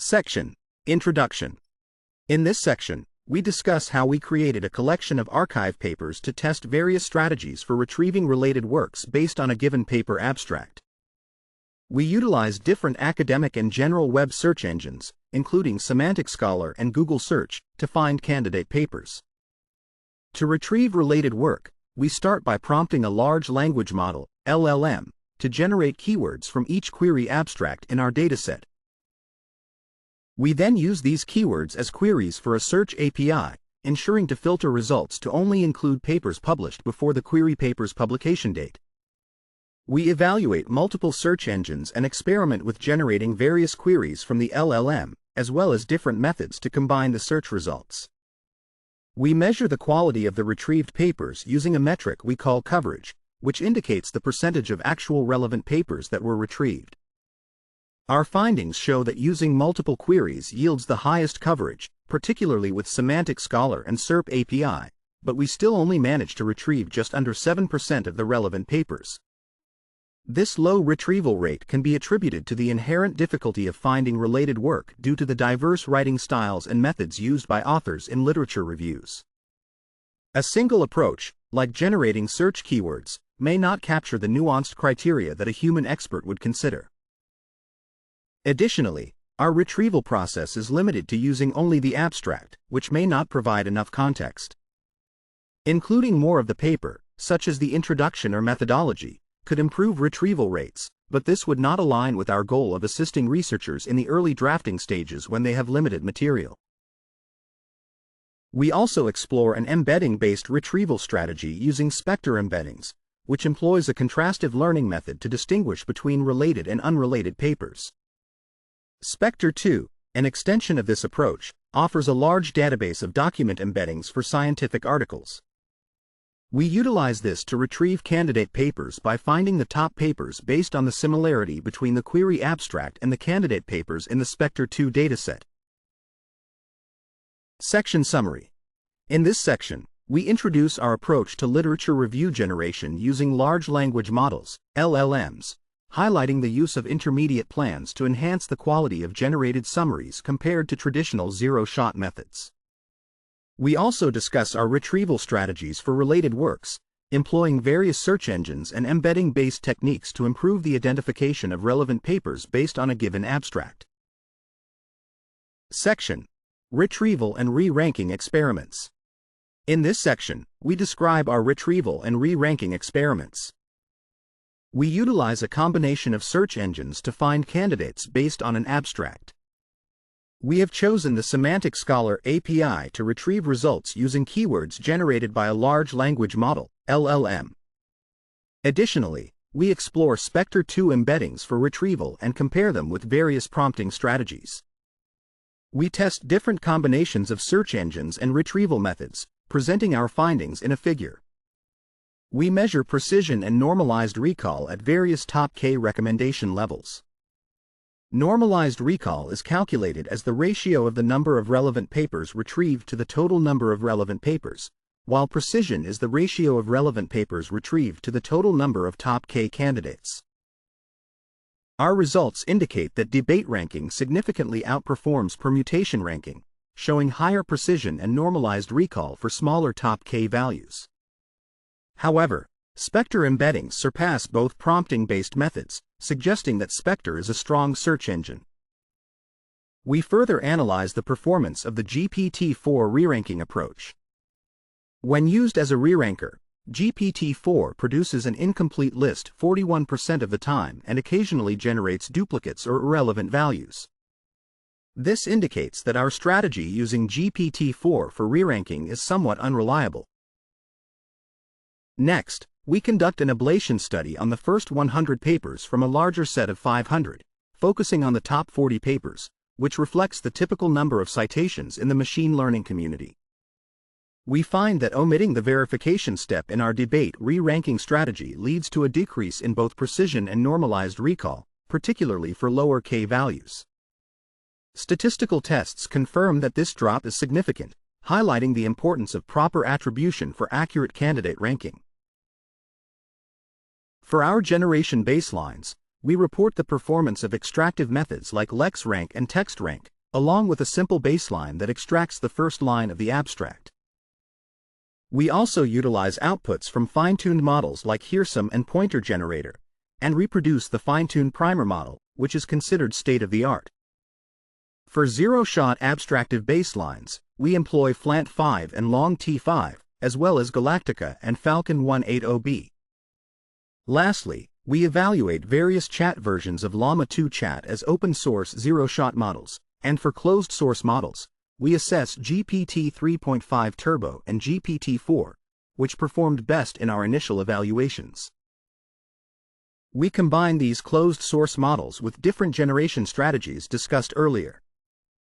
Section: Introduction. In this section, we discuss how we created a collection of archive papers to test various strategies for retrieving related works based on a given paper abstract. We utilize different academic and general web search engines, including Semantic Scholar and Google Search, to find candidate papers. To retrieve related work, we start by prompting a large language model, LLM, to generate keywords from each query abstract in our dataset. We then use these keywords as queries for a search API, ensuring to filter results to only include papers published before the query paper's publication date. We evaluate multiple search engines and experiment with generating various queries from the LLM, as well as different methods to combine the search results. We measure the quality of the retrieved papers using a metric we call coverage, which indicates the percentage of actual relevant papers that were retrieved. Our findings show that using multiple queries yields the highest coverage, particularly with Semantic Scholar and SERP API, but we still only manage to retrieve just under 7% of the relevant papers. This low retrieval rate can be attributed to the inherent difficulty of finding related work due to the diverse writing styles and methods used by authors in literature reviews. A single approach, like generating search keywords, may not capture the nuanced criteria that a human expert would consider. Additionally, our retrieval process is limited to using only the abstract, which may not provide enough context. Including more of the paper, such as the introduction or methodology, could improve retrieval rates, but this would not align with our goal of assisting researchers in the early drafting stages when they have limited material. We also explore an embedding-based retrieval strategy using Spectre embeddings, which employs a contrastive learning method to distinguish between related and unrelated papers. Spectre 2, an extension of this approach, offers a large database of document embeddings for scientific articles. We utilize this to retrieve candidate papers by finding the top papers based on the similarity between the query abstract and the candidate papers in the Spectre 2 dataset. Section Summary. In this section, we introduce our approach to literature review generation using large language models, LLMs, highlighting the use of intermediate plans to enhance the quality of generated summaries compared to traditional zero-shot methods. We also discuss our retrieval strategies for related works, employing various search engines and embedding-based techniques to improve the identification of relevant papers based on a given abstract. Section: Retrieval and Re-ranking Experiments. In this section, we describe our retrieval and re-ranking experiments. We utilize a combination of search engines to find candidates based on an abstract. We have chosen the Semantic Scholar API to retrieve results using keywords generated by a large language model, LLM. Additionally, we explore Spectre 2 embeddings for retrieval and compare them with various prompting strategies. We test different combinations of search engines and retrieval methods, presenting our findings in a figure. We measure precision and normalized recall at various top K recommendation levels. Normalized recall is calculated as the ratio of the number of relevant papers retrieved to the total number of relevant papers, while precision is the ratio of relevant papers retrieved to the total number of top K candidates. Our results indicate that debate ranking significantly outperforms permutation ranking, showing higher precision and normalized recall for smaller top K values. However, Spectre embeddings surpass both prompting-based methods, suggesting that Spectre is a strong search engine. We further analyze the performance of the GPT-4 re-ranking approach. When used as a re-ranker, GPT-4 produces an incomplete list 41% of the time and occasionally generates duplicates or irrelevant values. This indicates that our strategy using GPT-4 for re-ranking is somewhat unreliable. Next, we conduct an ablation study on the first 100 papers from a larger set of 500, focusing on the top 40 papers, which reflects the typical number of citations in the machine learning community. We find that omitting the verification step in our debate re-ranking strategy leads to a decrease in both precision and normalized recall, particularly for lower K values. Statistical tests confirm that this drop is significant, highlighting the importance of proper attribution for accurate candidate ranking. For our generation baselines, we report the performance of extractive methods like LexRank and TextRank, along with a simple baseline that extracts the first line of the abstract. We also utilize outputs from fine-tuned models like Hearsum and Pointer Generator, and reproduce the fine-tuned primer model, which is considered state-of-the-art. For zero-shot abstractive baselines, we employ FLANT5 and LongT5, as well as Galactica and Falcon 180B. Lastly, we evaluate various chat versions of Llama 2 Chat as open-source zero-shot models, and for closed-source models, we assess GPT 3.5 Turbo and GPT-4, which performed best in our initial evaluations. We combine these closed-source models with different generation strategies discussed earlier.